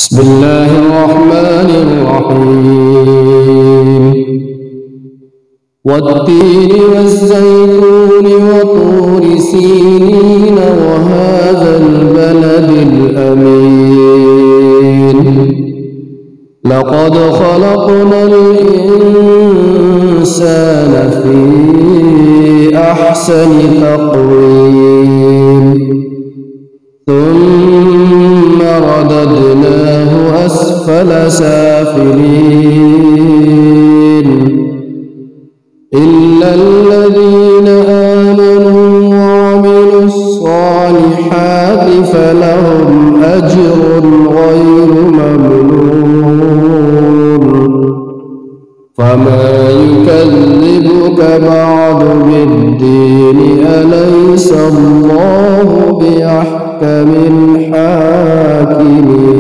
بسم الله الرحمن الرحيم والتين والزيتون وطور سينين وهذا البلد الأمين لقد خلقنا الإنسان في أحسن تقويم ثم رددناه أسفل سافلين إلا الذين آمنوا وعملوا الصالحات فلهم أجر غير ممنون فما يكذبك بعد بالدين أليس الله بأحكم الحاكمين